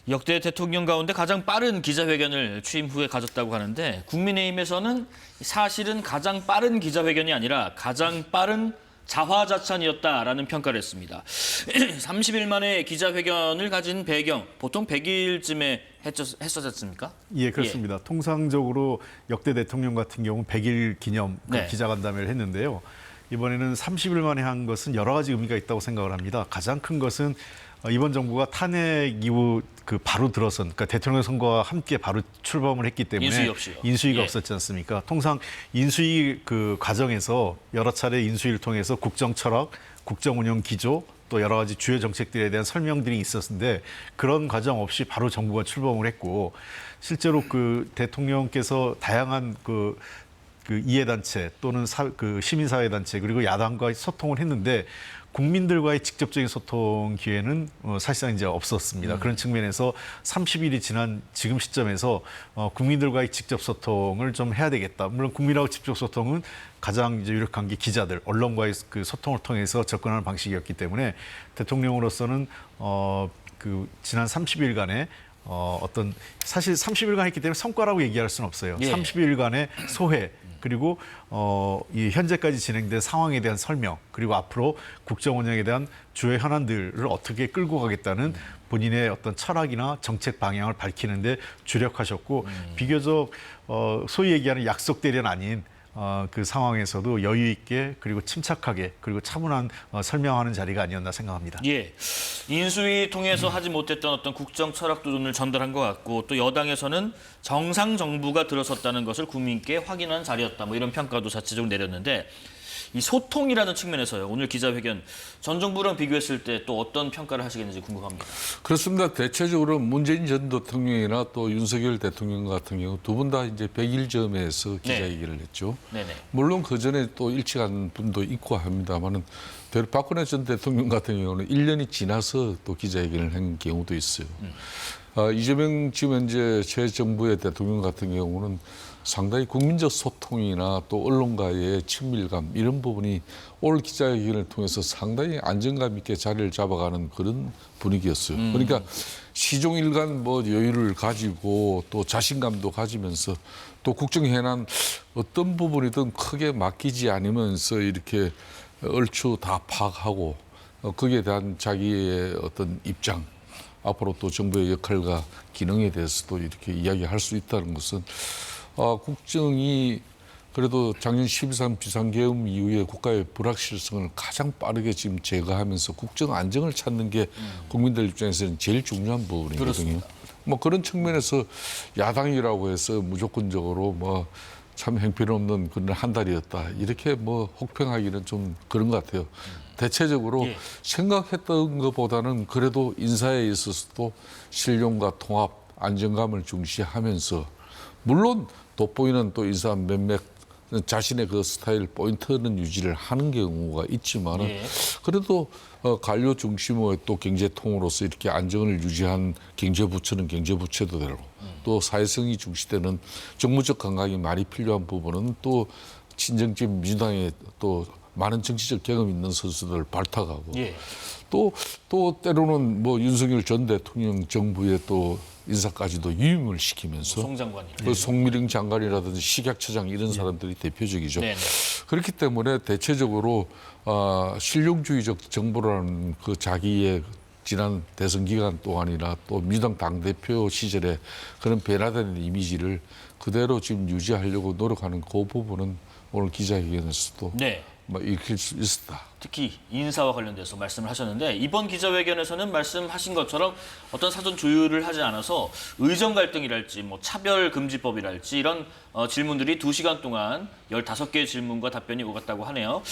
역대 대통령 가운데 가장 빠른 기자회견을 취임 후에 가졌다고 하는데 국민의힘에서는 사실은 가장 빠른 기자회견이 아니라 가장 빠른 자화자찬이었다라는 평가를 했습니다. 30일 만에 기자회견을 가진 배경, 보통 100일쯤에 했었지 않습니까? 예, 그렇습니다. 통상적으로 역대 대통령 같은 경우는 100일 기념 네. 기자간담회를 했는데요. 이번에는 30일 만에 한 것은 여러 가지 의미가 있다고 생각을 합니다. 가장 큰 것은 이번 정부가 탄핵 이후 바로 들어선, 그러니까 대통령 선거와 함께 바로 출범을 했기 때문에 인수위 없이요. 인수위가 예. 없었지 않습니까? 통상 인수위 과정에서 여러 차례 인수위를 통해서 국정 철학, 국정 운영 기조, 또 여러 가지 주요 정책들에 대한 설명들이 있었는데 그런 과정 없이 바로 정부가 출범을 했고, 실제로 대통령께서 다양한 이해단체 또는 시민사회단체 그리고 야당과의 소통을 했는데 국민들과의 직접적인 소통 기회는 사실상 이제 없었습니다. 그런 측면에서 30일이 지난 지금 시점에서 국민들과의 직접 소통을 좀 해야 되겠다. 물론 국민하고 직접 소통은 가장 이제 유력한 게 기자들, 언론과의 소통을 통해서 접근하는 방식이었기 때문에 대통령으로서는 지난 30일간의 사실 30일간 했기 때문에 성과라고 얘기할 수는 없어요. 예. 30일간의 소회, 그리고 이 현재까지 진행된 상황에 대한 설명, 그리고 앞으로 국정 운영에 대한 주요 현안들을 어떻게 끌고 가겠다는 본인의 어떤 철학이나 정책 방향을 밝히는데 주력하셨고, 비교적 소위 얘기하는 약속 대련 아닌 그 상황에서도 여유 있게 그리고 침착하게 그리고 차분한 설명하는 자리가 아니었나 생각합니다. 예, 인수위 통해서 하지 못했던 어떤 국정 철학 도전을 전달한 것 같고, 또 여당에서는 정상 정부가 들어섰다는 것을 국민께 확인한 자리였다. 뭐 이런 평가도 자체적으로 내렸는데, 이 소통이라는 측면에서요. 오늘 기자회견 전 정부랑 비교했을 때 또 어떤 평가를 하시겠는지 궁금합니다. 그렇습니다. 대체적으로 문재인 전 대통령이나 또 윤석열 대통령 같은 경우 두 분 다 이제 100일 점에서 기자회견을 했죠. 네네. 물론 그 전에 또 일찍한 분도 있고 합니다만은 박근혜 전 대통령 같은 경우는 1년이 지나서 또 기자회견을 한 경우도 있어요. 이재명 지금 현재 새 정부의 대통령 같은 경우는 상당히 국민적 소통이나 또 언론과의 친밀감 이런 부분이 올 기자회견을 통해서 상당히 안정감 있게 자리를 잡아가는 그런 분위기였어요. 그러니까 시종일관 뭐 여유를 가지고 또 자신감도 가지면서 또 국정 현안 어떤 부분이든 크게 맡기지 않으면서 이렇게 얼추 다 파악하고 거기에 대한 자기의 어떤 입장, 앞으로 또 정부의 역할과 기능에 대해서도 이렇게 이야기할 수 있다는 것은 국정이 그래도 작년 12.3 비상계엄 이후에 국가의 불확실성을 가장 빠르게 지금 제거하면서 국정 안정을 찾는 게 국민들 입장에서는 제일 중요한 부분이거든요. 그렇습니다. 뭐 그런 측면에서 야당이라고 해서 무조건적으로 뭐 참 형편없는 그런 한 달이었다 이렇게 뭐 혹평하기는 좀 그런 것 같아요. 대체적으로 예. 생각했던 것보다는 그래도 인사에 있어서도 신뢰과 통합, 안정감을 중시하면서 물론 돋보이는 또 인사 몇몇 자신의 그 스타일 포인트는 유지를 하는 경우가 있지만은 예. 그래도 관료 중심의 또 경제통으로서 이렇게 안정을 유지한 경제부처는 경제부처대로 또 사회성이 중시되는 정무적 감각이 많이 필요한 부분은 또 친정집 민주당에 또 많은 정치적 경험 있는 선수들을 발탁하고 예. 또 때로는 뭐 윤석열 전 대통령 정부의 또 인사까지도 유임을 시키면서 송 장관이요. 그 송미령 장관이라든지 식약처장 이런 사람들이 대표적이죠. 네네. 그렇기 때문에 대체적으로 실용주의적 정부라는 그 자기의 지난 대선 기간 동안이나 또 민주당 당대표 시절에 그런 변화되는 이미지를 그대로 지금 유지하려고 노력하는 그 부분은 오늘 기자회견에서도 네. 뭐 읽힐 수 있었다. 특히 인사와 관련돼서 말씀을 하셨는데, 이번 기자회견에서는 말씀하신 것처럼 어떤 사전 조율을 하지 않아서 의정 갈등이랄지 뭐 차별금지법이랄지 이런 질문들이 2시간 동안 15개의 질문과 답변이 오갔다고 하네요.